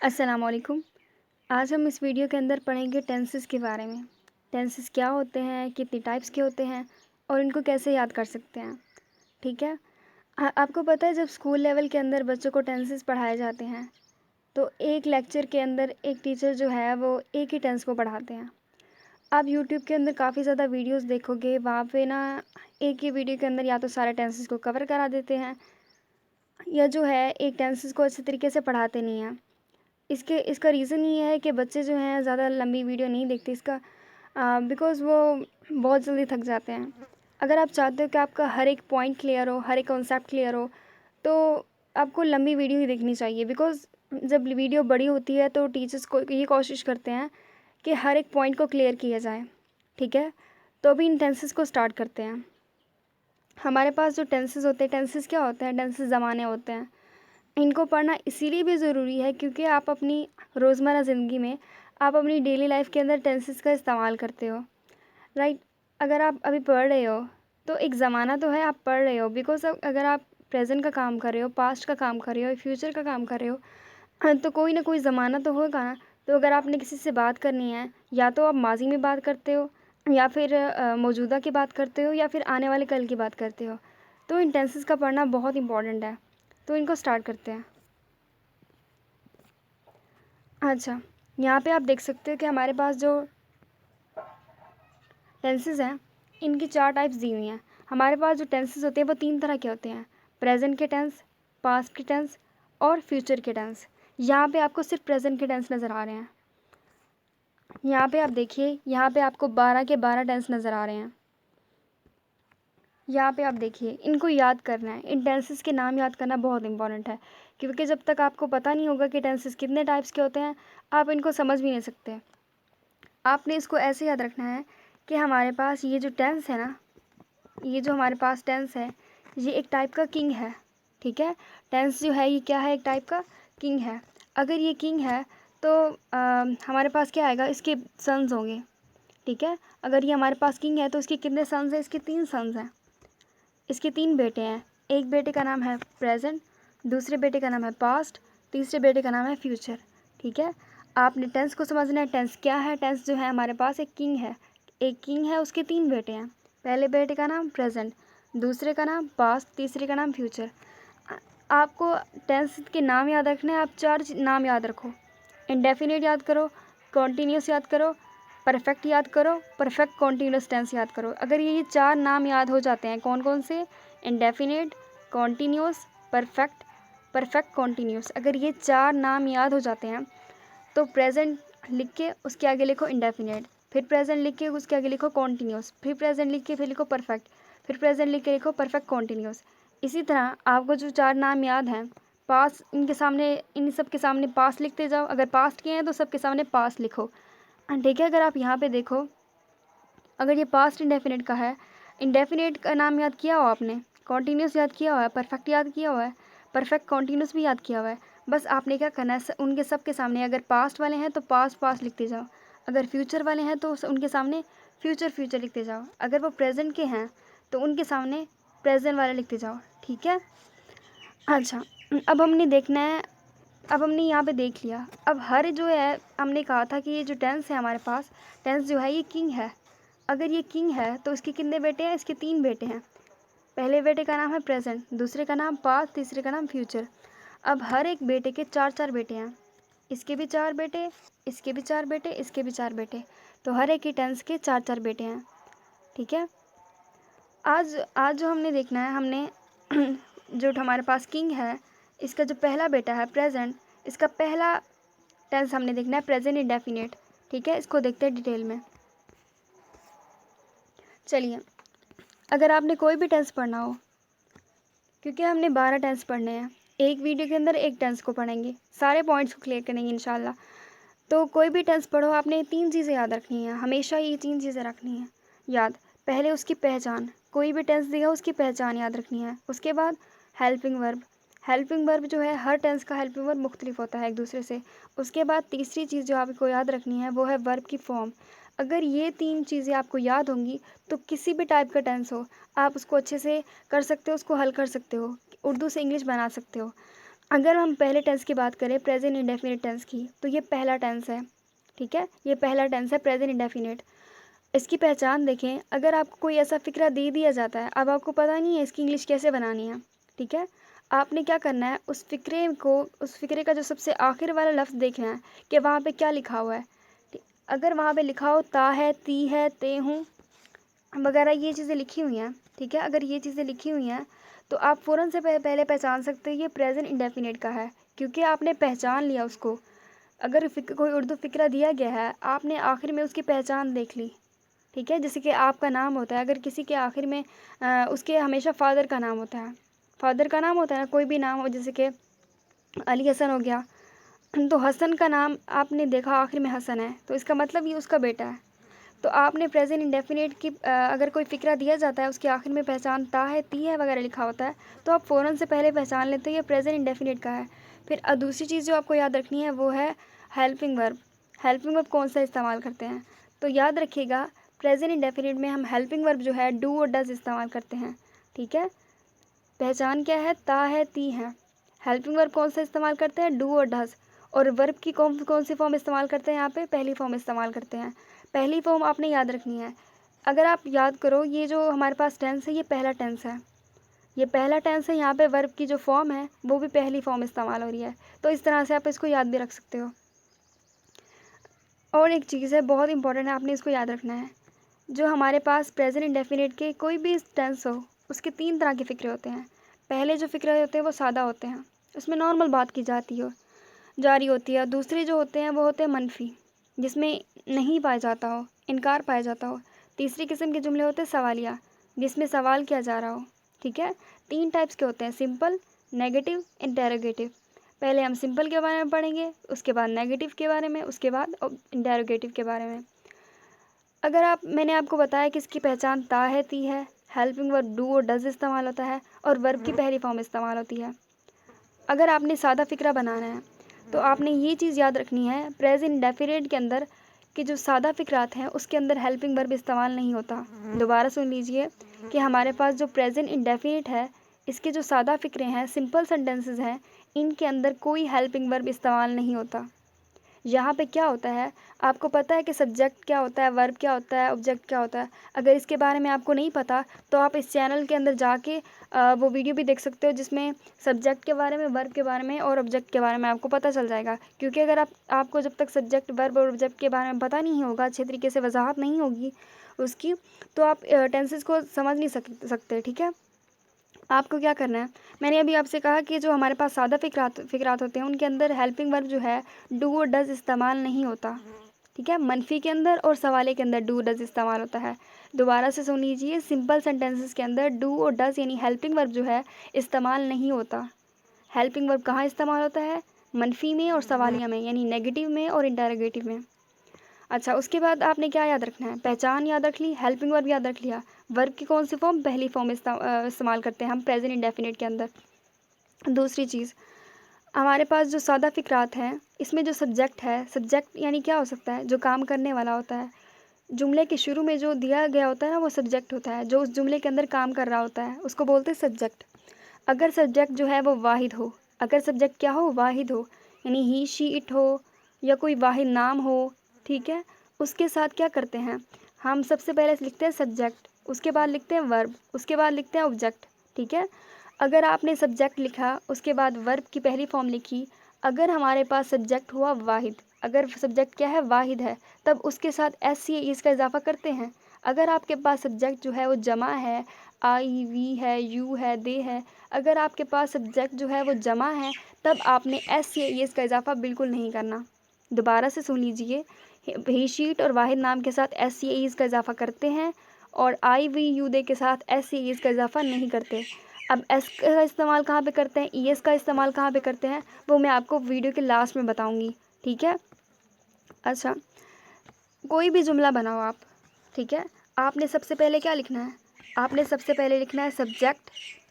अस्सलाम वालेकुम। आज हम इस वीडियो के अंदर पढ़ेंगे टेंसेस के बारे में। टेंसेस क्या होते हैं, कितनी टाइप्स के होते हैं और इनको कैसे याद कर सकते हैं। ठीक है। आपको पता है जब स्कूल लेवल के अंदर बच्चों को टेंसेस पढ़ाए जाते हैं तो एक लेक्चर के अंदर एक टीचर जो है वो एक ही टेंस को पढ़ाते हैं। आप यूट्यूब के अंदर काफ़ी ज़्यादा वीडियोस देखोगे, वहाँ पे ना एक ही वीडियो के अंदर या तो सारे टेंसेस को कवर करा देते हैं या जो है एक टेंसेस को अच्छे तरीके से पढ़ाते नहीं हैं। इसका रीज़न ये है कि बच्चे जो हैं ज़्यादा लंबी वीडियो नहीं देखते इसका बिकॉज़ वो बहुत जल्दी थक जाते हैं। अगर आप चाहते हो कि आपका हर एक पॉइंट क्लियर हो, हर एक कॉन्सेप्ट क्लियर हो, तो आपको लंबी वीडियो ही देखनी चाहिए बिकॉज़ जब वीडियो बड़ी होती है तो टीचर्स को ये कोशिश करते हैं कि हर एक पॉइंट को क्लियर किया जाए। ठीक है? तो अभी इन टेंसेस को स्टार्ट करते हैं। हमारे पास जो टेंसेस होते हैं, टेंसेस क्या होते हैं? टेंसेस ज़माने होते हैं। इनको पढ़ना इसीलिए भी ज़रूरी है क्योंकि आप अपनी रोज़मर्रा ज़िंदगी में आप अपनी डेली लाइफ के अंदर टेंसेस का इस्तेमाल करते हो, राइट। अगर आप अभी पढ़ रहे हो तो एक ज़माना तो है, आप पढ़ रहे हो बिकॉज अगर आप प्रेजेंट का काम कर रहे हो, पास्ट का काम कर रहे हो, फ्यूचर का काम कर रहे हो, तो कोई ना कोई ज़माना तो होगा ना। तो अगर आपने किसी से बात करनी है या तो आप माजी में बात करते हो या फिर मौजूदा की बात करते हो या फिर आने वाले कल की बात करते हो, तो इन टेंसेस का पढ़ना बहुत इंपॉर्टेंट है। तो इनको स्टार्ट करते हैं। अच्छा, यहाँ पे आप देख सकते हो कि हमारे पास जो टेंसेस हैं इनकी 4 टाइप्स दी हुई हैं। हमारे पास जो टेंसेस होते हैं वो 3 तरह के होते हैं, प्रेजेंट के टेंस, पास्ट के टेंस और फ्यूचर के टेंस। यहाँ पे आपको सिर्फ प्रेजेंट के टेंस नज़र आ रहे हैं। यहाँ पे आप देखिए, यहाँ पे आपको 12 के 12 टेंस नज़र आ रहे हैं। यहाँ पे आप देखिए, इनको याद करना है। इन टेंसेस के नाम याद करना बहुत इंपॉर्टेंट है क्योंकि जब तक आपको पता नहीं होगा कि टेंसेस कितने टाइप्स के होते हैं, आप इनको समझ भी नहीं सकते। आपने इसको ऐसे याद रखना है कि हमारे पास ये जो टेंस है ना, ये जो हमारे पास टेंस है, ये एक टाइप का किंग है। ठीक है। टेंस जो है ये क्या है? एक टाइप का किंग है। अगर ये किंग है तो हमारे पास क्या आएगा? इसके सन्स होंगे। ठीक है। अगर ये हमारे पास किंग है तो इसके कितने सन्स हैं? इसके 3 सन्स हैं। इसके 3 बेटे हैं। एक बेटे का नाम है प्रेजेंट, दूसरे बेटे का नाम है पास्ट, तीसरे बेटे का नाम है फ्यूचर। ठीक है। आपने टेंस को समझना है। टेंस क्या है? टेंस जो है हमारे पास एक किंग है। एक किंग है, उसके 3 बेटे हैं। पहले बेटे का नाम प्रेजेंट, दूसरे का नाम पास्ट, तीसरे का नाम फ्यूचर। आपको टेंस के नाम याद रखने हैं। आप 4 नाम याद रखो। इंडेफिनिट याद करो, कॉन्टीन्यूस याद करो, परफेक्ट याद करो, परफेक्ट कॉन्टीन्यूस टेंस याद करो। अगर ये 4 नाम याद हो जाते हैं, कौन कौन से? Indefinite, continuous, perfect, perfect continuous. अगर ये 4 नाम याद हो जाते हैं तो प्रेजेंट लिख के उसके आगे लिखो इंडेफिनिट, फिर प्रेजेंट लिख के उसके आगे लिखो कॉन्टीन्यूस, फिर प्रेजेंट लिख के फिर लिखो परफेक्ट, फिर प्रेजेंट लिख के लिखो परफेक्ट कॉन्टीन्यूस। इसी तरह आपको जो 4 नाम याद हैं, पास इनके सामने, इन सब के सामने पास लिखते जाओ। अगर पास्ट के हैं तो सबके सामने पास लिखो। ठीक है। अगर आप यहाँ पे देखो, अगर ये पास्ट इंडेफिनिट का है, इंडेफिनिट का नाम याद किया हो आपने, कॉन्टीन्यूस याद किया हुआ है, परफेक्ट याद किया हुआ है, परफेक्ट कॉन्टीन्यूस भी याद किया हुआ है। बस आपने क्या करना है, उनके सब के सामने अगर पास्ट वाले हैं तो पास्ट पास्ट लिखते जाओ, अगर फ्यूचर वाले हैं तो उनके सामने फ्यूचर फ्यूचर लिखते जाओ, अगर वो प्रेजेंट के हैं तो उनके सामने प्रेजेंट वाले लिखते जाओ। ठीक है। अच्छा, अब हमने देखना है, अब हमने यहाँ पे देख लिया। अब हर जो है, हमने कहा था कि ये जो टेंस है हमारे पास, टेंस जो है ये किंग है। अगर ये किंग है तो इसके कितने बेटे हैं? इसके 3 बेटे हैं। पहले बेटे का नाम है प्रेजेंट, दूसरे का नाम पास्ट, तीसरे का नाम फ्यूचर। अब हर एक बेटे के 4 4 बेटे हैं। इसके भी 4 बेटे, इसके भी 4 बेटे, इसके भी 4 बेटे। तो हर एक ही टेंस के 4 4 बेटे हैं। ठीक है। आज आज जो हमने देखना है, हमने जो हमारे पास किंग है, इसका जो पहला बेटा है प्रेजेंट, इसका पहला टेंस हमने देखना है प्रेजेंट इंडेफिनिट। ठीक है। इसको देखते हैं डिटेल में। चलिए, अगर आपने कोई भी टेंस पढ़ना हो, क्योंकि हमने 12 टेंस पढ़ने हैं, एक वीडियो के अंदर एक टेंस को पढ़ेंगे, सारे पॉइंट्स को क्लियर करेंगे इंशाल्लाह। तो कोई भी टेंस पढ़ो, आपने 3 चीज़ें याद रखनी है, हमेशा ये 3 चीज़ें रखनी है याद। पहले उसकी पहचान, कोई भी टेंस दिया उसकी पहचान याद रखनी है। उसके बाद हेल्पिंग वर्ब, हेल्पिंग वर्ब जो है हर टेंस का हेल्पिंग वर्ब मुख्तलिफ होता है एक दूसरे से। उसके बाद तीसरी चीज़ जो आपको याद रखनी है वो है वर्ब की फॉर्म। अगर ये 3 चीज़ें आपको याद होंगी तो किसी भी टाइप का टेंस हो आप उसको अच्छे से कर सकते हो, उसको हल कर सकते हो, उर्दू से इंग्लिश बना सकते हो। अगर हम पहले टेंस की बात करें, प्रेजेंट इंडेफिनिट टेंस की, तो ये पहला टेंस है। ठीक है, ये पहला टेंस है प्रेजेंट इंडेफिनिट। इसकी पहचान देखें, अगर आपको कोई ऐसा फ़िक्रा दे दिया जाता है, अब आपको पता नहीं है इसकी इंग्लिश कैसे बनानी है, ठीक है, आपने क्या करना है, उस फ़िक्रे का जो सबसे आखिर वाला लफ्ज़ देखना है कि वहाँ पे क्या लिखा हुआ है। अगर वहाँ पे लिखा हो ता है, ती है, ते हूँ वगैरह, ये चीज़ें लिखी हुई हैं, ठीक है, अगर ये चीज़ें लिखी हुई हैं तो आप फ़ौरन से पहले पहचान सकते हैं ये प्रेजेंट इंडेफिनिट का है, क्योंकि आपने पहचान लिया उसको। अगर कोई उर्दू फ़िक्रा दिया गया है, आपने आखिर में उसकी पहचान देख ली, ठीक है, जैसे कि आपका नाम होता है, अगर किसी के आखिर में उसके हमेशा फ़ादर का नाम होता है, फ़ादर का नाम होता है ना, कोई भी नाम हो, जैसे कि अली हसन हो गया, तो हसन का नाम आपने देखा आखिर में हसन है, तो इसका मतलब ये उसका बेटा है। तो आपने प्रेजेंट इंडेफिनिट की अगर कोई फ़िक्रा दिया जाता है, उसके आखिर में पहचान ता है, ती है वगैरह लिखा होता है, तो आप फ़ौरन से पहले पहचान लेते हैं ये प्रेजेंट इंडेफिनिट का है। फिर दूसरी चीज़ जो आपको याद रखनी है वो है हेल्पिंग वर्ब। हेल्पिंग वर्ब कौन सा इस्तेमाल करते हैं, तो याद रखिएगा प्रेजेंट इंडेफिनिट में हम हेल्पिंग वर्ब जो है डू और डज इस्तेमाल करते हैं, ठीक है। पहचान क्या है, ता है, ती है। हेल्पिंग वर्ब कौन सा इस्तेमाल करते हैं, डू और डज। और वर्ब की कौन सी फॉर्म इस्तेमाल करते हैं, यहाँ पे पहली फॉर्म इस्तेमाल करते हैं। पहली फॉर्म आपने याद रखनी है। अगर आप याद करो, ये जो हमारे पास टेंस है, ये पहला टेंस है, ये पहला टेंस है, यहाँ पे वर्ब की जो फॉर्म है वो भी पहली फॉर्म इस्तेमाल हो रही है, तो इस तरह से आप इसको याद भी रख सकते हो। और एक चीज़ है बहुत इंपॉर्टेंट है, आपने इसको याद रखना है, जो हमारे पास प्रेजेंट इंडेफिनिट के कोई भी टेंस हो, उसके 3 तरह के फ़िक्रे होते हैं। पहले जो फ़िक्रे होते हैं वो सादा होते हैं, उसमें नॉर्मल बात की जारी होती है। दूसरे जो होते हैं वो होते हैं मनफी, जिसमें नहीं पाया जाता हो, इनकार पाया जाता हो। तीसरी किस्म के जुमले होते हैं सवालिया, जिसमें सवाल किया जा रहा हो, ठीक है। 3 टाइप्स के होते हैं, सिंपल, नेगेटिव, इंटेरोगेटिव। पहले हम सिंपल के बारे में पढ़ेंगे, उसके बाद नेगेटिव के बारे में, उसके बाद इंटेरोगेटिव के बारे में। अगर मैंने आपको बताया कि इसकी पहचान ता है, ती है, हेल्पिंग वर्ब डू और डज इस्तेमाल होता है, और वर्ब की पहली फॉर्म इस्तेमाल होती है। अगर आपने सादा फ़िक्रा बनाना है तो आपने ये चीज़ याद रखनी है, प्रेजेंट इंडेफिनिट के अंदर कि जो सादा फ़िक्रात हैं उसके अंदर हेल्पिंग वर्ब इस्तेमाल नहीं होता। दोबारा सुन लीजिए कि हमारे पास जो प्रेजेंट इंडेफिनिट है, इसके जो सादा फ़िक्रे हैं, सिंपल सेंटेंसेस हैं, इनके अंदर कोई हेल्पिंग वर्ब इस्तेमाल नहीं होता। यहाँ पे क्या होता है, आपको पता है कि सब्जेक्ट क्या होता है, वर्ब क्या होता है, ऑब्जेक्ट क्या होता है। अगर इसके बारे में आपको नहीं पता तो आप इस चैनल के अंदर जाके वो वीडियो भी देख सकते हो, जिसमें सब्जेक्ट के बारे में, वर्ब के बारे में और ऑब्जेक्ट के बारे में आपको पता चल जाएगा। क्योंकि अगर आपको जब तक सब्जेक्ट, वर्ब और ऑब्जेक्ट के बारे में पता नहीं होगा, अच्छे तरीके से वजाहत नहीं होगी उसकी, तो आप टेंसेस को समझ नहीं सकते, ठीक है। आपको क्या करना है, मैंने अभी आपसे कहा कि जो हमारे पास सादा फ़िक्रात होते हैं, उनके अंदर हेल्पिंग वर्ब जो है डू और डज इस्तेमाल नहीं होता, ठीक है। मनफी के अंदर और सवाले के अंदर डू डज इस्तेमाल होता है। दोबारा से सुन लीजिए, सिंपल सेंटेंसेस के अंदर डू और डज यानी हेल्पिंग वर्ब जो है इस्तेमाल नहीं होता। हेल्पिंग वर्ब कहाँ इस्तेमाल होता है, मनफी में और सवालिया में, यानी नेगेटिव में और इंटेरोगेटिव में। अच्छा, उसके बाद आपने क्या याद रखना है, पहचान याद रख ली, हेल्पिंग वर्ब याद रख लिया, वर्ब की कौन सी फॉर्म, पहली फॉर्म इस्तेमाल करते हैं हम प्रेजेंट इंडेफिनिट के अंदर। दूसरी चीज़, हमारे पास जो सादा फ़िक्रात हैं, इसमें जो सब्जेक्ट है, सब्जेक्ट यानी क्या हो सकता है, जो काम करने वाला होता है। जुमले के शुरू में जो दिया गया होता है ना, वो सब्जेक्ट होता है, जो उस जुमले के अंदर काम कर रहा होता है, उसको बोलते हैं सब्जेक्ट। अगर सब्जेक्ट जो है वो वाहिद हो, अगर सब्जेक्ट क्या हो, वाहिद हो, यानी ही, शी, इट हो, या कोई वाहिद नाम हो, ठीक है, उसके साथ क्या करते हैं, हम सबसे पहले लिखते हैं सब्जेक्ट, उसके बाद लिखते हैं वर्ब, उसके बाद लिखते हैं ऑब्जेक्ट, ठीक है। अगर आपने सब्जेक्ट लिखा, उसके बाद वर्ब की पहली फॉर्म लिखी, अगर हमारे पास सब्जेक्ट हुआ वाहिद, अगर सब्जेक्ट क्या है, वाहिद है, तब उसके साथ एस सी एस का इजाफा करते हैं। अगर आपके पास सब्जेक्ट जो है वो जमा है, आई, वी है, यू है, दे है, अगर आपके पास सब्जेक्ट जो है वो जमा है, तब आपने एस या एस का इजाफा बिल्कुल नहीं करना। दोबारा से सुन लीजिए, ही, शीट और वाहिद नाम के साथ एस या एस का इजाफा करते हैं, और आई, वी, यू, दे के साथ एस या एस का इजाफा नहीं करते। अब एस का इस्तेमाल कहाँ पे करते हैं, ई एस का इस्तेमाल कहाँ पे करते हैं, वो मैं आपको वीडियो के लास्ट में बताऊँगी, ठीक है। अच्छा, कोई भी जुमला बनाओ आप, ठीक है, आपने सबसे पहले क्या लिखना है, आपने सबसे पहले लिखना है सब्जेक्ट,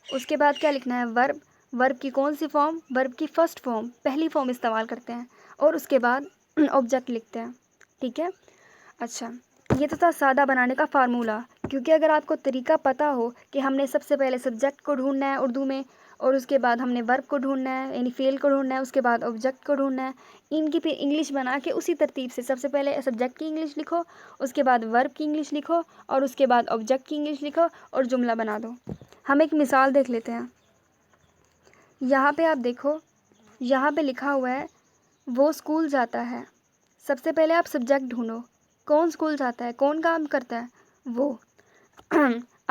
उसके बाद क्या लिखना है, वर्ब, वर्ब की कौन सी फॉर्म, वर्ब की फर्स्ट फॉर्म, पहली फॉर्म इस्तेमाल करते हैं, और उसके बाद ऑब्जेक्ट लिखते हैं, ठीक है। अच्छा, ये तो था सादा बनाने का फार्मूला, क्योंकि अगर आपको तरीका पता हो कि हमने सबसे पहले सब्जेक्ट को ढूंढना है उर्दू में, और उसके बाद हमने वर्ब को ढूंढना है, यानी फेल को ढूंढना है, उसके बाद ऑब्जेक्ट को ढूंढना है। इनकी फिर इंग्लिश बना के उसी तरतीब से सबसे पहले सब्जेक्ट की इंग्लिश लिखो, उसके बाद वर्ब की इंग्लिश लिखो, और उसके बाद ऑब्जेक्ट की इंग्लिश लिखो और जुमला बना दो। हम एक मिसाल देख लेते हैं। यहाँ पे आप देखो, यहाँ पे लिखा हुआ है वो स्कूल जाता है। सबसे पहले आप सब्जेक्ट ढूंढो, कौन स्कूल जाता है, कौन काम करता है, वो।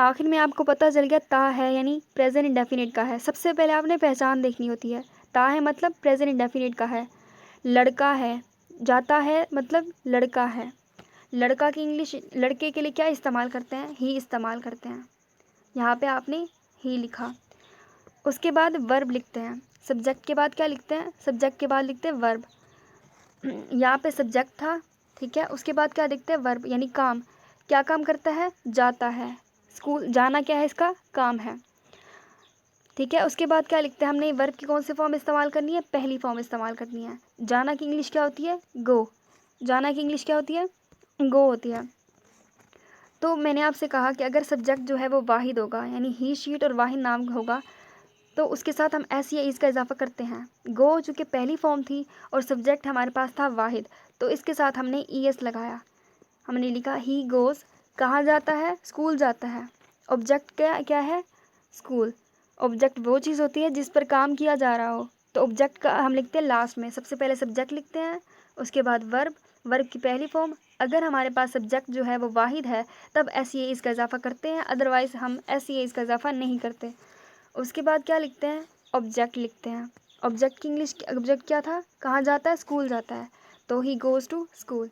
आखिर में आपको पता चल गया ता है, यानी प्रेजेंट इंडेफिनिट का है। सबसे पहले आपने पहचान देखनी होती है। ता है मतलब प्रेजेंट इंडेफिनिट का है। लड़का है, जाता है मतलब लड़का है। लड़का की इंग्लिश, लड़के के लिए क्या इस्तेमाल करते हैं, ही इस्तेमाल करते हैं। यहाँ पे आपने ही लिखा। उसके बाद वर्ब लिखते हैं। सब्जेक्ट के बाद क्या लिखते हैं, सब्जेक्ट के बाद लिखते हैं वर्ब। यहाँ पे सब्जेक्ट था, ठीक है। उसके बाद क्या लिखते हैं, वर्ब, यानी काम। क्या काम करता है, जाता है। स्कूल जाना क्या है, इसका काम है, ठीक है। उसके बाद क्या लिखते हैं हमने, वर्ब की कौन सी फॉर्म इस्तेमाल करनी है, पहली फॉर्म इस्तेमाल करनी है। जाना की इंग्लिश क्या होती है, गो। जाना की इंग्लिश क्या होती है, गो होती है। तो मैंने आपसे कहा कि अगर सब्जेक्ट जो है वो वाहिद होगा, यानी ही, शीट और वाहिद नाम होगा, तो उसके साथ हम एस या इस का इजाफा करते हैं। गो चूँकि पहली फॉर्म थी और सब्जेक्ट हमारे पास था वाहिद, तो इसके साथ हमने ई एस लगाया। हमने लिखा ही गोज़, कहाँ जाता है, स्कूल जाता है। ऑब्जेक्ट क्या क्या है, स्कूल। ऑब्जेक्ट वो चीज़ होती है जिस पर काम किया जा रहा हो, तो ऑब्जेक्ट का हम लिखते हैं लास्ट में। सबसे पहले सब्जेक्ट लिखते हैं, उसके बाद वर्ब, वर्ब की पहली फॉर्म। अगर हमारे पास सब्जेक्ट जो है वो वाहिद है तब एस ई इसका इजाफा करते हैं, अदरवाइज़ हम एस ई इसका इजाफा नहीं करते। उसके बाद क्या लिखते हैं, ऑब्जेक्ट लिखते हैं। ऑब्जेक्ट की इंग्लिश, ऑब्जेक्ट क्या था, कहाँ जाता है, स्कूल जाता है, तो ही गोज़ टू स्कूल।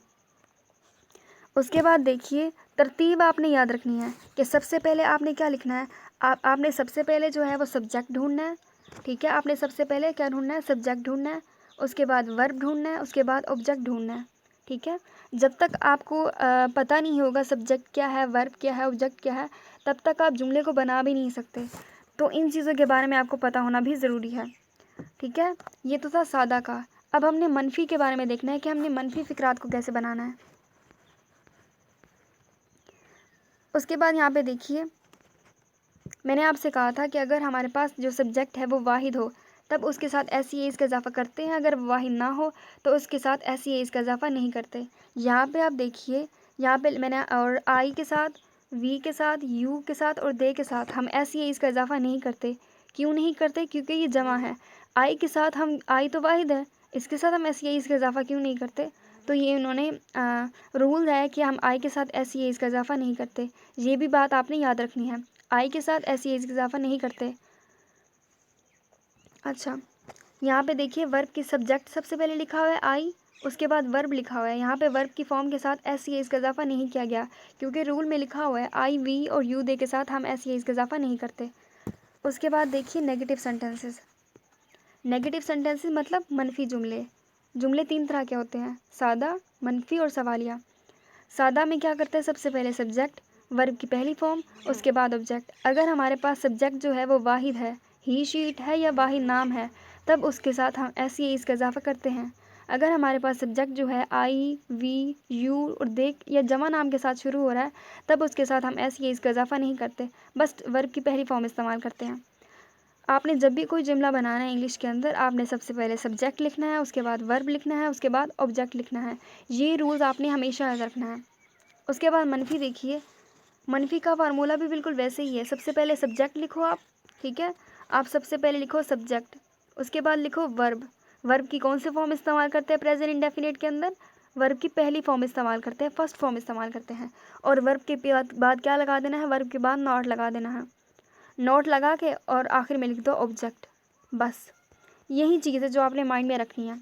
उसके बाद देखिए, तरतीब आपने याद रखनी है कि सबसे पहले आपने क्या लिखना है। आपने सबसे पहले जो है वो सब्जेक्ट ढूंढना है, ठीक है। आपने सबसे पहले क्या ढूंढना है, सब्जेक्ट ढूंढना है। उसके बाद वर्ब ढूंढना है, उसके बाद ऑब्जेक्ट ढूंढना है, ठीक है। जब तक आपको पता नहीं होगा सब्जेक्ट क्या है, वर्ब क्या है, ऑब्जेक्ट क्या है, तब तक आप जुमले को बना भी नहीं सकते। तो इन चीज़ों के बारे में आपको पता होना भी ज़रूरी है, ठीक है। ये तो था सादा का। अब हमने मनफी के बारे में देखना है कि हमने मनफी फ़िक्रात को कैसे बनाना है। उसके बाद यहाँ पे देखिए, मैंने आपसे कहा था कि अगर हमारे पास जो सब्जेक्ट है वो वाहिद हो तब उसके साथ एस ई इसका इजाफा करते हैं, अगर वाहिद ना हो तो उसके साथ एस ई इसका इजाफा नहीं करते। यहाँ पे आप देखिए, यहाँ पे मैंने और आई के साथ, वी के साथ, यू के साथ और दे के साथ हम एस ई इसका इजाफा नहीं करते। क्यों नहीं करते, क्योंकि ये जमा है। आई के साथ हम, आई तो वाहिद है, इसके साथ हम एस ई इसका इजाफा क्यों नहीं करते, तो ये उन्होंने रूल है कि हम आई के साथ एस ई इसका इजाफा नहीं करते। ये भी बात आपने याद रखनी है, आई के साथ ऐसी एज इजाफा नहीं करते। अच्छा, यहाँ पे देखिए वर्ब की सब्जेक्ट सबसे पहले लिखा हुआ है आई, उसके बाद वर्ब लिखा हुआ है। यहाँ पे वर्ब की फॉर्म के साथ ऐसी एज का इजाफा नहीं किया गया, क्योंकि रूल में लिखा हुआ है आई, वी और यू दे के साथ हम ऐसी एज का इजाफा नहीं करते। उसके बाद देखिए नेगेटिव सेंटेंसेस। नेगेटिव सेंटेंसेस मतलब मनफी जुमले। जुमले तीन तरह के होते हैं, सादा, मनफी और सवालिया। सादा में क्या करते हैं, सबसे पहले सब्जेक्ट, वर्ब की पहली फॉर्म, उसके बाद ऑब्जेक्ट। अगर हमारे पास सब्जेक्ट जो है वो वाहिद है, ही, शीट है या वाहिद नाम है, तब उसके साथ हम एस ई इसका इजाफा करते हैं। अगर हमारे पास सब्जेक्ट जो है आई, वी, यू और दे या जमा नाम के साथ शुरू हो रहा है, तब उसके साथ हम एस ई इसका इजाफा नहीं करते, बस वर्ब की पहली फॉर्म इस्तेमाल करते हैं। आपने जब भी कोई जुमला बनाना है इंग्लिश के अंदर, आपने सबसे पहले सब्जेक्ट लिखना है, उसके बाद वर्ब लिखना है, उसके बाद ऑब्जेक्ट लिखना है। ये रूल्स आपने हमेशा याद रखना है। उसके बाद मनफी देखिए, मनफी का फार्मूला भी बिल्कुल वैसे ही है। सबसे पहले सब्जेक्ट लिखो आप, ठीक है। आप सबसे पहले लिखो सब्जेक्ट, उसके बाद लिखो वर्ब। वर्ब की कौन सी फॉर्म इस्तेमाल करते हैं प्रेजेंट इंडेफिनिट के अंदर, वर्ब की पहली फॉर्म इस्तेमाल करते हैं, फर्स्ट फॉर्म इस्तेमाल करते हैं। और वर्ब के बाद क्या लगा देना है, वर्ब के बाद नॉट लगा देना है। नोट लगा के और आखिर में लिख दो ऑब्जेक्ट। बस यही चीज़ है जो आपने माइंड में रखनी है।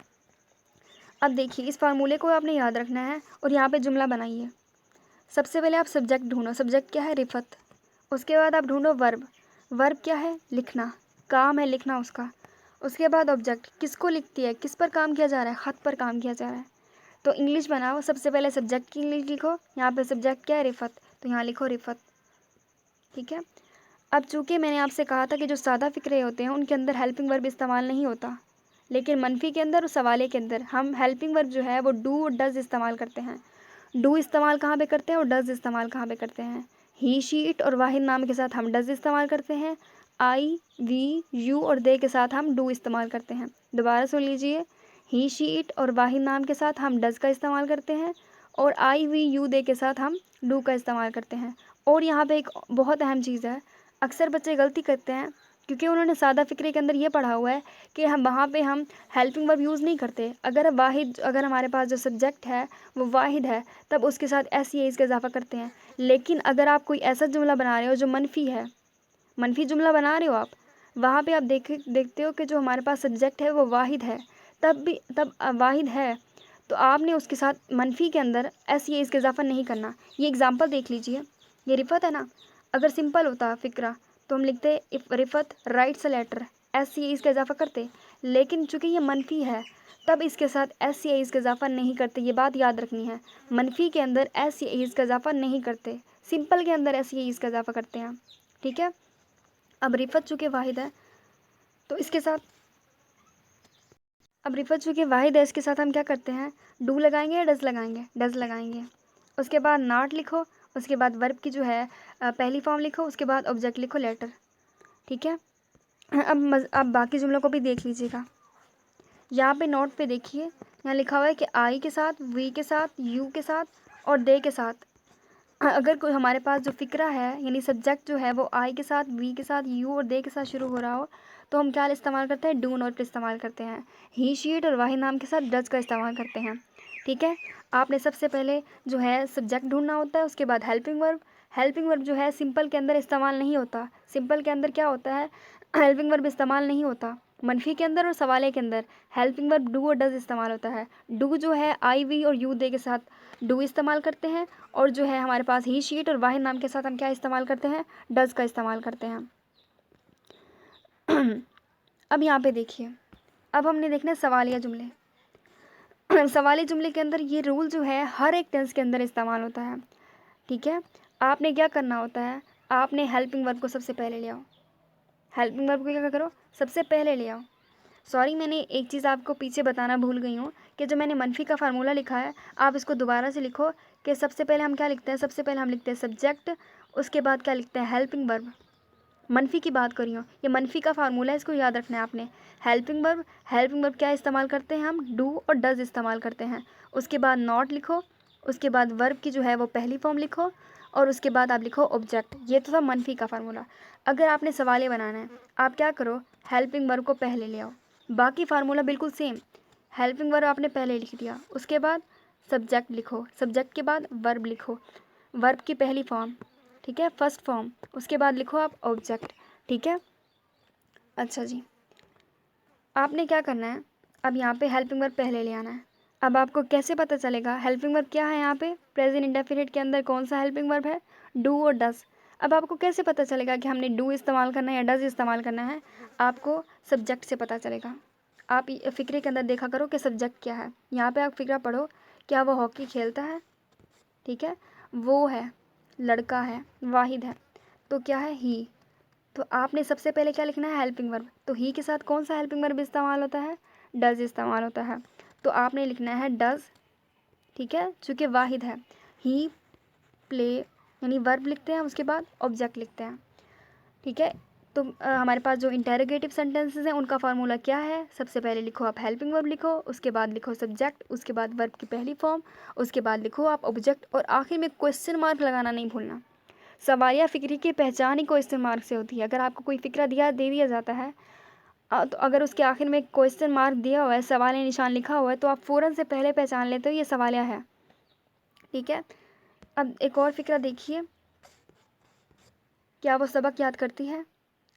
अब देखिए, इस फार्मूले को आपने याद रखना है और यहाँ पे जुमला बनाइए। सबसे पहले आप सब्जेक्ट ढूंढो, सब्जेक्ट क्या है, रिफत। उसके बाद आप ढूंढो वर्ब, वर्ब क्या है, लिखना, काम है लिखना उसका। उसके बाद ऑब्जेक्ट, किसको लिखती है, किस पर काम किया जा रहा है, ख़त पर काम किया जा रहा है। तो इंग्लिश बनाओ, सबसे पहले सब्जेक्ट की इंग्लिश लिखो। यहाँ पे सब्जेक्ट क्या है, रिफत, तो यहाँ लिखो रिफत, ठीक है। अब चूँकि मैंने आपसे कहा था कि जो सादा फ़िक्रे होते हैं उनके अंदर हेल्पिंग वर्ब इस्तेमाल नहीं होता, लेकिन मनफी के अंदर और सवाले के अंदर हम हेल्पिंग वर्ब जो है वो डू और डज़ इस्तेमाल करते हैं। डू इस्तेमाल कहाँ पे करते हैं और डज़ इस्तेमाल कहाँ पे करते हैं। ही, शी, इट और वाहिद नाम के साथ हम डज़ इस्तेमाल करते हैं। आई वी यू और दे के साथ हम डू इस्तेमाल करते हैं। दोबारा सुन लीजिए, ही शी इट और वाहिद नाम के साथ हम डज का इस्तेमाल करते हैं, और आई वी यू दे के साथ हम डू का इस्तेमाल करते हैं। और यहाँ पे एक बहुत अहम चीज़ है, अक्सर बच्चे गलती करते हैं क्योंकि उन्होंने सादा फ़िक्रे के अंदर ये पढ़ा हुआ है कि हम वहाँ पे हम हेल्पिंग वर्ब यूज़ नहीं करते। अगर हमारे पास जो सब्जेक्ट है वो वाहिद है, तब उसके साथ एस या इज़ का इजाफा करते हैं। लेकिन अगर आप कोई ऐसा जुमला बना रहे हो जो मनफी है, मनफी जुमला बना रहे हो आप, वहाँ पे आप देखते हो कि जो हमारे पास सब्जेक्ट है वो वाहिद है, तब वाहिद है, तो आपने उसके साथ मनफी के अंदर एस या इसका इजाफा नहीं करना। ये एग्जांपल देख लीजिए, ये रिफ़त है ना, अगर सिंपल होता फ़िक्रा तो हम लिखते if Rifat writes a letter, S या इसका इजाफा करते। लेकिन चूँकि ये मनफी है, तब इसके साथ एस या इसका इजाफा नहीं करते। ये बात याद रखनी है, मनफी के अंदर एस या इसका इजाफा नहीं करते, सिंपल के अंदर एस या इसका इजाफा करते हैं। ठीक है, अब रिफ़त चूँकि वाहिद है तो इसके साथ, अब रिफ़त चूँकि वाहिद है इसके साथ हम क्या करते हैं, डू लगाएंगे या डज लगाएंगे, डज लगाएंगे। उसके बाद नॉट लिखो, उसके बाद वर्ब की जो है पहली फॉर्म लिखो, उसके बाद ऑब्जेक्ट लिखो लेटर। ठीक है, अब बाकी जुमलों को भी देख लीजिएगा। यहाँ पे नोट पे देखिए, यहाँ लिखा हुआ है कि आई के साथ, वी के साथ, यू के साथ और दे के साथ अगर कोई हमारे पास जो फ़िक्रा है यानी सब्जेक्ट जो है वो आई के साथ, वी के साथ, यू और दे के साथ शुरू हो रहा हो, तो हम क्या इस्तेमाल करते हैं, डू नॉट इस्तेमाल करते हैं। ही शीट और वाहिद नाम के साथ डज का इस्तेमाल करते हैं। ठीक है, आपने सबसे पहले जो है सब्जेक्ट ढूंढना होता है, उसके बाद हेल्पिंग वर्ब। हेल्पिंग वर्ब जो है सिंपल के अंदर इस्तेमाल नहीं होता। सिंपल के अंदर क्या होता है, हेल्पिंग वर्ब इस्तेमाल नहीं होता। मनफी के अंदर और सवाले के अंदर हेल्पिंग वर्ब डू और डज इस्तेमाल होता है। डू जो है आई वी और यू दे के साथ डू इस्तेमाल करते हैं, और जो है हमारे पास ही शीट और वाहिद नाम के साथ हम क्या इस्तेमाल करते हैं, डज का इस्तेमाल करते हैं। अब यहाँ पे देखिए, अब हमने देखना है सवालिया जुमले। सवालिया जुमले के अंदर ये रूल जो है हर एक टेंस के अंदर इस्तेमाल होता है। ठीक है, आपने क्या करना होता है, आपने हेल्पिंग वर्ब को सबसे पहले ले आओ। हेल्पिंग वर्ब को क्या करो, सबसे पहले ले आओ। सॉरी, मैंने एक चीज़ आपको पीछे बताना भूल गई हूँ कि जो मैंने मनफी का फार्मूला लिखा है, आप इसको दोबारा से लिखो कि सबसे पहले हम क्या लिखते हैं, सबसे पहले हम लिखते हैं सब्जेक्ट, उसके बाद क्या लिखते हैं, हेल्पिंग वर्ब। मनफी की बात करी हूँ, ये मनफी का फार्मूला है, इसको याद रखना है आपने। हेल्पिंग वर्ब क्या इस्तेमाल करते हैं हम, डू और डज इस्तेमाल करते हैं। उसके बाद नॉट लिखो, उसके बाद वर्ब की जो है वो पहली फॉर्म लिखो, और उसके बाद आप लिखो ऑब्जेक्ट। ये तो था मनफी का फार्मूला। अगर आपने सवाले बनाना है, आप क्या करो, हेल्पिंग वर्ब को पहले ले आओ। बाकी फार्मूला बिल्कुल सेम, हेल्पिंग वर्ब आपने पहले लिख दिया, उसके बाद सब्जेक्ट लिखो, सब्जेक्ट के बाद वर्ब लिखो, वर्ब की पहली फॉर्म, ठीक है, फर्स्ट फॉर्म, उसके बाद लिखो आप ऑब्जेक्ट। ठीक है, अच्छा जी, आपने क्या करना है, अब यहाँ पे हेल्पिंग वर्ब पहले ले आना है। अब आपको कैसे पता चलेगा हेल्पिंग वर्ब क्या है, यहाँ पे प्रेजेंट इंडेफिनिट के अंदर कौन सा हेल्पिंग वर्ब है, डू और डज। अब आपको कैसे पता चलेगा कि हमने डू इस्तेमाल करना है या डज इस्तेमाल करना है, आपको सब्जेक्ट से पता चलेगा। आप फ़िक्रे के अंदर देखा करो कि सब्जेक्ट क्या है। यहाँ पे आप फ़िक्रा पढ़ो, क्या वो हॉकी खेलता है, ठीक है, वो है, लड़का है, वाहिद है, तो क्या है, ही। तो आपने सबसे पहले क्या लिखना है, हेल्पिंग वर्ब। तो ही के साथ कौन सा हेल्पिंग वर्ब इस्तेमाल होता है, डज इस्तेमाल होता है। तो आपने लिखना है डज, ठीक है, चूँकि वाहिद है। ही प्ले यानी वर्ब लिखते हैं, उसके बाद ऑब्जेक्ट लिखते हैं। ठीक है, तो हमारे पास जो इंटेरोगेटिव सेंटेंसेस हैं उनका फार्मूला क्या है, सबसे पहले लिखो आप हेल्पिंग वर्ब लिखो, उसके बाद लिखो सब्जेक्ट, उसके बाद वर्ब की पहली फॉर्म, उसके बाद लिखो आप ऑब्जेक्ट, और आखिर में क्वेश्चन मार्क लगाना नहीं भूलना। सवालिया फ़िक्रे की पहचान ही क्वेश्चन मार्क से होती है। अगर आपको कोई फ़िक्रा दे दिया जाता है, तो अगर उसके आखिर में क्वेश्चन मार्क दिया हुआ है, सवाल या निशान लिखा हुआ है, तो आप फ़ौरन से पहले पहचान लेते हो ये सवालिया है। ठीक है, अब एक और फ़िक्रा देखिए, क्या वो सबक याद करती है।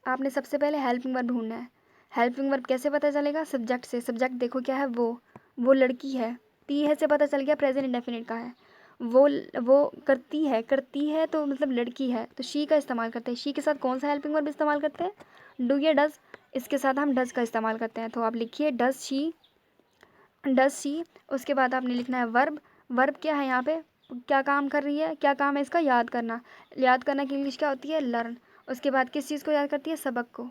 आपने सबसे पहले हेल्पिंग वर्ब ढूंढना है। हेल्पिंग वर्ब कैसे पता चलेगा, सब्जेक्ट से। सब्जेक्ट देखो क्या है, वो लड़की है, ती है से पता चल गया प्रेजेंट इंडेफिनिट का है। वो करती है तो मतलब लड़की है, तो शी का इस्तेमाल करते हैं। शी के साथ कौन सा हेल्पिंग वर्ब इस्तेमाल करते हैं, डू या डज। इसके साथ हम डज का इस्तेमाल करते हैं, तो आप लिखिए डज शी। उसके बाद आपने लिखना है वर्ब। वर्ब क्या है, यहाँ पे क्या काम कर रही है, क्या काम है इसका, याद करना। याद करना की इंग्लिश क्या होती है, लर्न। उसके बाद किस चीज़ को याद करती है, सबक को।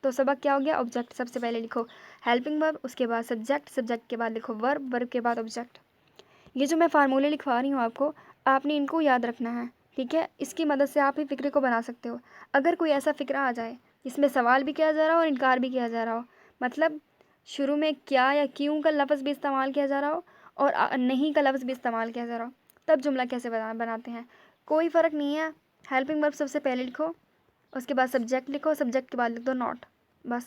तो सबक क्या हो गया, ऑब्जेक्ट। सबसे पहले लिखो हेल्पिंग वर्ब, उसके बाद सब्जेक्ट, सब्जेक्ट के बाद लिखो वर्ब, वर्ब के बाद ऑब्जेक्ट। ये जो मैं फार्मूले लिखवा रही हूँ आपको, आपने इनको याद रखना है। ठीक है, इसकी मदद से आप ही फ़िक्रे को बना सकते हो। अगर कोई ऐसा फ़िक्रा आ जाए जिसमें सवाल भी किया जा रहा हो और इनकार भी किया जा रहा हो। मतलब शुरू में क्या या क्यों का लफ्ज़ भी इस्तेमाल किया जा रहा हो और नहीं का लफ्ज़ भी इस्तेमाल किया जा रहा हो, तब जुमला कैसे बनाते हैं। कोई फ़र्क नहीं है। हेल्पिंग वर्ब सबसे पहले लिखो, उसके बाद सब्जेक्ट लिखो, सब्जेक्ट के बाद लिख दो नॉट, बस।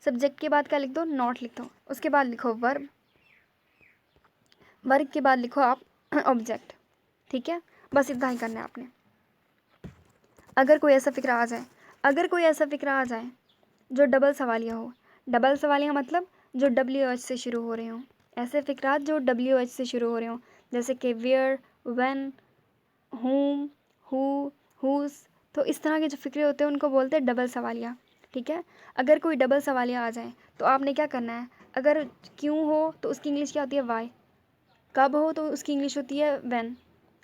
सब्जेक्ट के बाद क्या लिख दो, नॉट लिख दो। उसके बाद लिखो वर्ब, वर्ब के बाद लिखो आप ऑब्जेक्ट। ठीक है, बस इतना ही करना है आपने। अगर कोई ऐसा फ़िक्रा आ जाए जो डबल सवालिया हो, डबल सवालिया मतलब जो WH से शुरू हो रहे हों, ऐसे फ़िक्रात जो WH से शुरू हो रहे हों, जैसे कि where, when, whom, who, whose, तो इस तरह के जो फ़िक्रे होते हैं उनको बोलते हैं डबल सवालिया। ठीक है, अगर कोई डबल सवालिया आ जाए तो आपने क्या करना है। अगर क्यों हो तो उसकी इंग्लिश क्या होती है, वाई। कब हो तो उसकी इंग्लिश होती है व्हेन।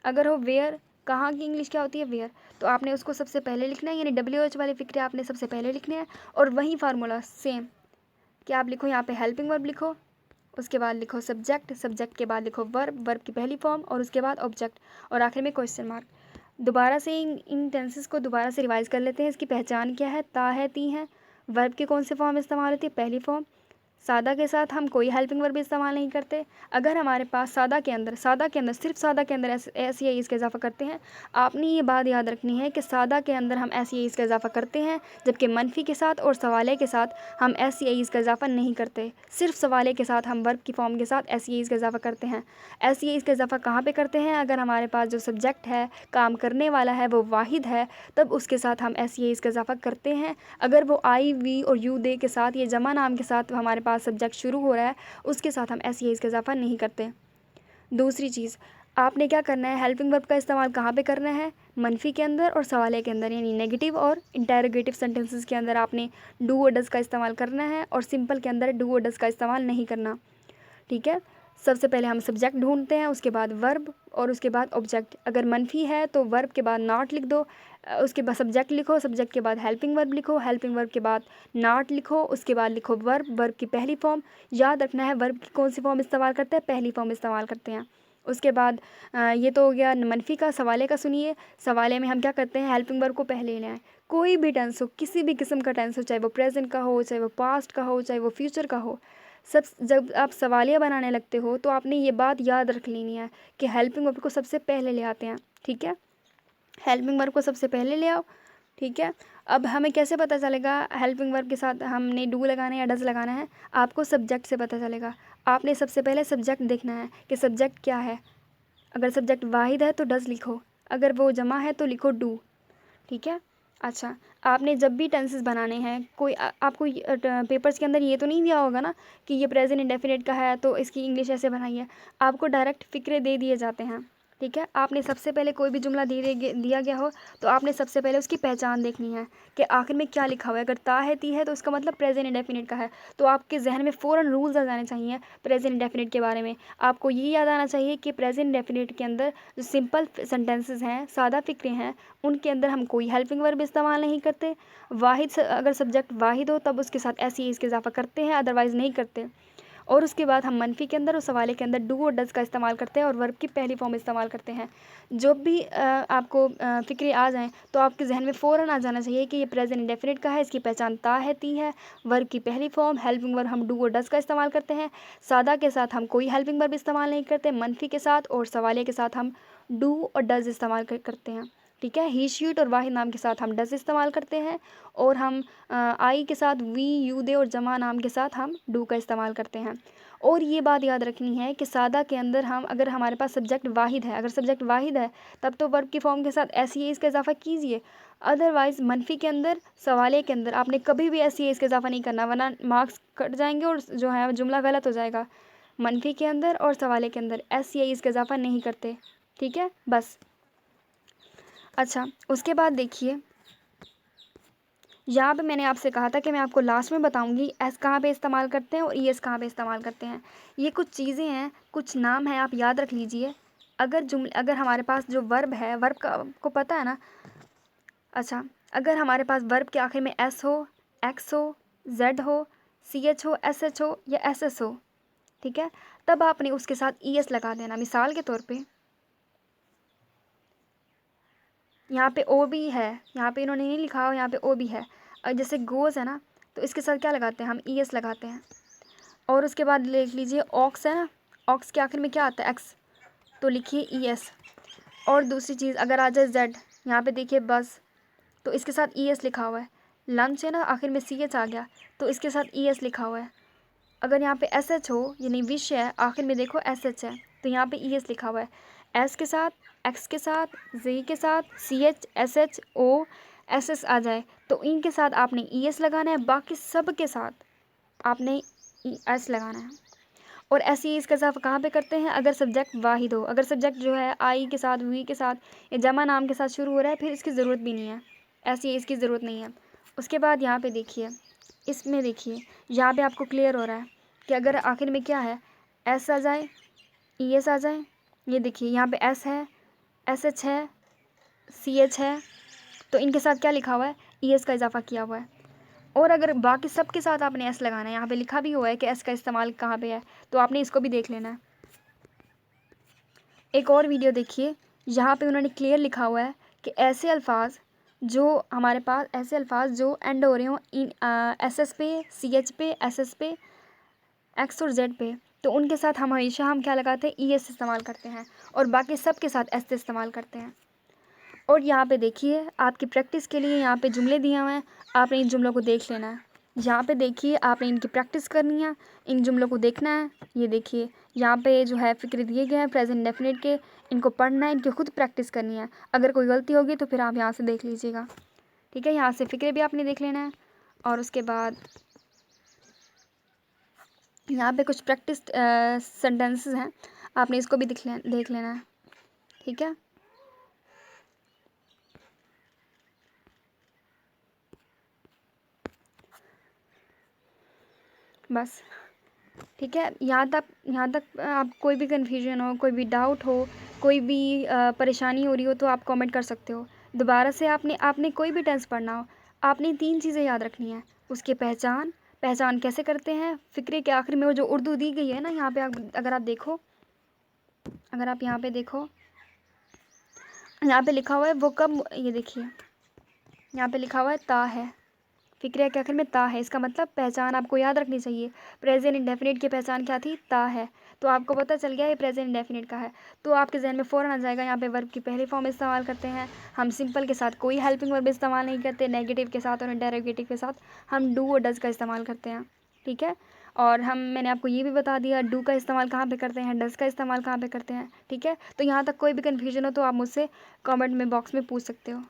अगर हो वेयर, कहाँ की इंग्लिश क्या होती है, वेयर। तो आपने उसको सबसे पहले लिखना है, यानी WH वाले फ़िक्रे आपने सबसे पहले लिखने हैं। और वही फार्मूला सेम कि आप लिखो यहाँ पे हेल्पिंग वर्ब लिखो, उसके बाद लिखो सब्जेक्ट, सब्जेक्ट के बाद लिखो वर्ब, वर्ब की पहली फॉर्म, और उसके बाद ऑब्जेक्ट, और आखिर में क्वेश्चन मार्क। दोबारा से इन टेंसेस को दोबारा से रिवाइज कर लेते हैं। इसकी पहचान क्या है, ता है, ती है। वर्ब के कौन से फॉर्म इस्तेमाल होती है, पहली फॉर्म। सादा के साथ हम कोई हेल्पिंग वर्ब इस्तेमाल नहीं करते। अगर हमारे पास सादा के अंदर सिर्फ सादा के अंदर एस या इसका इजाफा करते हैं। आपने ये बात याद रखनी है कि सादा के अंदर हम एस या इसका इजाफा करते हैं, जबकि मनफी के साथ और सवाले के साथ हम एस या इसका इजाफा नहीं करते। सिर्फ सवाले के साथ हम वर्ब की फॉर्म के साथ एस या इसका इजाफा करते हैं। एस या इसका इजाफा कहाँ पे करते हैं, अगर हमारे पास जो सब्जेक्ट है, काम करने वाला है, वो वाहिद है, तब उसके साथ हम एस या इसका इजाफा करते हैं। अगर वो आई, वी और यू दे के साथ, ये जमा नाम के साथ हमारे पास सब्जेक्ट शुरू हो रहा है, उसके साथ हम एस या इसका इजाफा नहीं करते। दूसरी चीज़, आपने क्या करना है, हेल्पिंग वर्ब का इस्तेमाल कहाँ पे करना है, मनफी के अंदर और सवाले के अंदर, यानी नेगेटिव और इंटेरोगेटिव सेंटेंसेस के अंदर आपने डू और डज का इस्तेमाल करना है, और सिंपल के अंदर डू और डज का इस्तेमाल नहीं करना। ठीक है, सबसे पहले हम सब्जेक्ट ढूंढते हैं, उसके बाद वर्ब, और उसके बाद ऑब्जेक्ट। अगर मनफी है तो वर्ब के बाद नॉट लिख दो, उसके बाद सब्जेक्ट लिखो, सब्जेक्ट के बाद हेल्पिंग वर्ब लिखो, हेल्पिंग वर्ब के बाद नॉट लिखो, उसके बाद लिखो वर्ब, वर्ब की पहली फॉर्म। याद रखना है वर्ब की कौन सी फॉर्म इस्तेमाल करते हैं, पहली फॉर्म इस्तेमाल करते हैं। उसके बाद ये तो हो गया मनफी का। सवाले का सुनिए, सवाले में हम क्या करते हैं, हेल्पिंग वर्ब को पहले ले आए। कोई भी टेंस हो, किसी भी किस्म का टेंस हो, चाहे वो प्रेजेंट का हो, चाहे वो पास्ट का हो, चाहे वो फ्यूचर का हो, सब जब आप सवालिया बनाने लगते हो तो आपने ये बात याद रख लेनी है कि हेल्पिंग वर्ब को सबसे पहले ले आते हैं। ठीक है, हेल्पिंग वर्ब को सबसे पहले ले आओ। ठीक है, अब हमें कैसे पता चलेगा हेल्पिंग वर्ब के साथ हमने डू लगाना है या डज लगाना है, आपको सब्जेक्ट से पता चलेगा। आपने सबसे पहले सब्जेक्ट देखना है कि सब्जेक्ट क्या है। अगर सब्जेक्ट वाहिद है तो डज लिखो, अगर वो जमा है तो लिखो डू। ठीक है, अच्छा, आपने जब भी टेंसेस बनाने हैं, कोई आपको पेपर्स के अंदर ये तो नहीं दिया होगा ना कि ये प्रेजेंट इंडेफिनिट का है तो इसकी इंग्लिश ऐसे बनाइए। आपको डायरेक्ट फ़िक्रे दे दिए जाते हैं। ठीक है, आपने सबसे पहले कोई भी जुमला दिया गया हो तो आपने सबसे पहले उसकी पहचान देखनी है कि आखिर में क्या लिखा हुआ है। अगर ता है, ती है, तो इसका मतलब प्रेजेंट इंडेफिनिट का है। तो आपके जहन में फ़ौरन रूल्स आ जाने चाहिए प्रेजेंट इंडेफिनिट के बारे में। आपको ये याद आना चाहिए कि प्रेजेंट इंडेफिनिट के अंदर जो सिंपल सेंटेंसेस हैं, सादा फ़िक्रे हैं, उनके अंदर हम कोई हेल्पिंग वर्ब इस्तेमाल नहीं करते। वाहिद अगर सब्जेक्ट वाहिद हो तब उसके साथ ऐसे ही इसके इजाफा करते हैं, अदरवाइज़ नहीं करते। और उसके बाद हम मनफी के अंदर और सवाले के अंदर डू और डज का इस्तेमाल करते हैं और वर्ब की पहली फॉर्म इस्तेमाल करते हैं। जब भी आपको फ़िक्रे आ जाएँ तो आपके जहन में फ़ौरन आ जाना चाहिए कि ये प्रेजेंट इंडेफिनिट का है, इसकी पहचान ता है, ती है, वर्ब की पहली फॉर्म, हेल्पिंग वर्ब हम डू और डज का इस्तेमाल करते हैं। सादा के साथ हम कोई हेल्पिंग वर्ब इस्तेमाल नहीं करते, मनफी के साथ और सवाले के साथ हम डू और डज इस्तेमाल करते हैं। ठीक है, ही, शीट और वाहिद नाम के साथ हम डज इस्तेमाल करते हैं, और हम आई के साथ वी, यू दे और जमा नाम के साथ हम डू का इस्तेमाल करते हैं। और ये बात याद रखनी है कि सादा के अंदर हम, अगर हमारे पास सब्जेक्ट वाहिद है, अगर सब्जेक्ट वाहिद है तब तो वर्ब की फॉर्म के साथ ऐसी है इसका इजाफा कीजिए। अदरवाइज़ मनफी के अंदर, सवाले के अंदर आपने कभी भी ऐसी है इसका इजाफा नहीं करना, वरना मार्क्स कट जाएंगे और जो है जुमला गलत हो जाएगा। मनफी के अंदर और सवाले के अंदर ऐसी है इसका इजाफा नहीं करते। ठीक है, बस। अच्छा, उसके बाद देखिए, यहाँ पे मैंने आपसे कहा था कि मैं आपको लास्ट में बताऊंगी एस कहाँ पे इस्तेमाल करते हैं और ई एस कहाँ पे इस्तेमाल करते हैं। ये कुछ चीज़ें हैं, कुछ नाम हैं, आप याद रख लीजिए। अगर हमारे पास जो वर्ब है, वर्ब का आपको पता है ना। अच्छा, अगर हमारे पास वर्ब के आखिर में एस हो, एक्स हो, जेड हो, सी एच हो, एस एच हो या एस एस हो, ठीक है, तब आपने उसके साथ ई एस लगा देना। मिसाल के तौर पे यहाँ पे ओ भी है, यहाँ पे इन्होंने नहीं लिखा हो, यहाँ पे ओ भी है। जैसे गोज़ है ना, तो इसके साथ क्या लगाते हैं हम, ES लगाते हैं। और उसके बाद लिख लीजिए ऑक्स है ना, ऑक्स के आखिर में क्या आता है, एक्स, तो लिखिए ES। और दूसरी चीज़ अगर आ जाए Z, यहाँ पे देखिए बस, तो इसके साथ ES लिखा हुआ है। लंच है ना, आखिर में CH आ गया, तो इसके साथ ES लिखा हुआ है। अगर यहाँ पे SH हो, यानी विश है, आखिर में देखो SH है, तो यहाँ पे ES लिखा हुआ है। S के साथ, X के साथ, Z के साथ, CH, SH, O, SS आ जाए, तो इनके साथ आपने ES लगाना है, बाकी सब के साथ आपने S लगाना है। और ऐसे ही इसका इजाफा कहाँ पे करते हैं, अगर सब्जेक्ट वाहिद हो, अगर सब्जेक्ट जो है आई के साथ, वी के साथ या जमा नाम के साथ शुरू हो रहा है, फिर इसकी ज़रूरत भी नहीं है, ऐसी इसकी ज़रूरत नहीं है। उसके बाद यहाँ पे देखिए, इसमें देखिए यहाँ पे आपको क्लियर हो रहा है कि अगर आखिर में क्या है, एस आ जाए, ES आ जाए, ये देखिए यहाँ पे S है, SH है, CH है, तो इनके साथ क्या लिखा हुआ है, ES का इजाफा किया हुआ है। और अगर बाकी सब के साथ आपने S लगाना है, यहाँ पे लिखा भी हुआ है कि S का इस्तेमाल कहाँ पे है, तो आपने इसको भी देख लेना है। एक और वीडियो देखिए, यहाँ पे उन्होंने क्लियर लिखा हुआ है कि ऐसे अल्फाज जो हमारे पास, ऐसे अल्फाज जो एंड हो रहे हों इन SS पे, CH पे, SS पे, X और Z पे, तो उनके साथ हम हमेशा क्या लगाते हैं, ES इस्तेमाल करते हैं, और बाकी सब के साथ S इस्तेमाल करते हैं। और यहाँ पे देखिए आपकी प्रैक्टिस के लिए यहाँ पे जुमले दिए हुए हैं, आपने इन जुमलों को देख लेना है। यहाँ पे देखिए आपने इनकी प्रैक्टिस करनी है, इन जुमलों को देखना है। ये देखिए यहाँ पे जो है फ़िक्र दिए गए हैं प्रेजेंट डेफिनेट के, इनको पढ़ना है, इनकी खुद प्रैक्टिस करनी है। अगर कोई गलती होगी तो फिर आप यहाँ से देख लीजिएगा, ठीक है। यहाँ से फ़िक्रे भी आपने देख लेना है, और उसके बाद यहाँ पे कुछ प्रैक्टिस सेंटेंसेस हैं, आपने इसको भी देख लेना है, ठीक है। बस ठीक है, यहाँ तक आप कोई भी कन्फ्यूजन हो, कोई भी डाउट हो, कोई भी परेशानी हो रही हो, तो आप कमेंट कर सकते हो। दोबारा से आपने कोई भी टेंस पढ़ना हो, आपने 3 चीज़ें याद रखनी है, उसकी पहचान कैसे करते हैं, फ़िक्रे के आखिर में वो जो उर्दू दी गई है ना, यहाँ पे अगर आप यहाँ पे देखो, यहाँ पे लिखा हुआ है वो कब, ये देखिए यहाँ पे लिखा हुआ है ता है, फ़िक्रे के आखिर में ता है, इसका मतलब पहचान आपको याद रखनी चाहिए। प्रेजेंट इंडेफिनिट की पहचान क्या थी, ता है, तो आपको पता चल गया ये प्रेजेंट इंडेफिनिट का है, तो आपके जहन में फ़ौरन आ जाएगा यहाँ पे वर्ब की पहली फॉर्म इस्तेमाल करते हैं हम, सिंपल के साथ कोई हेल्पिंग वर्ब इस्तेमाल नहीं करते, नेगेटिव के साथ और इंटरोगेटिव के साथ हम डू और डज का इस्तेमाल करते हैं, ठीक है। और मैंने आपको ये भी बता दिया डू का इस्तेमाल कहाँ पे करते हैं, डज का इस्तेमाल कहाँ पे करते हैं, ठीक है। तो यहाँ तक कोई भी कन्फ्यूजन हो तो आप मुझसे कमेंट में बॉक्स में पूछ सकते हो।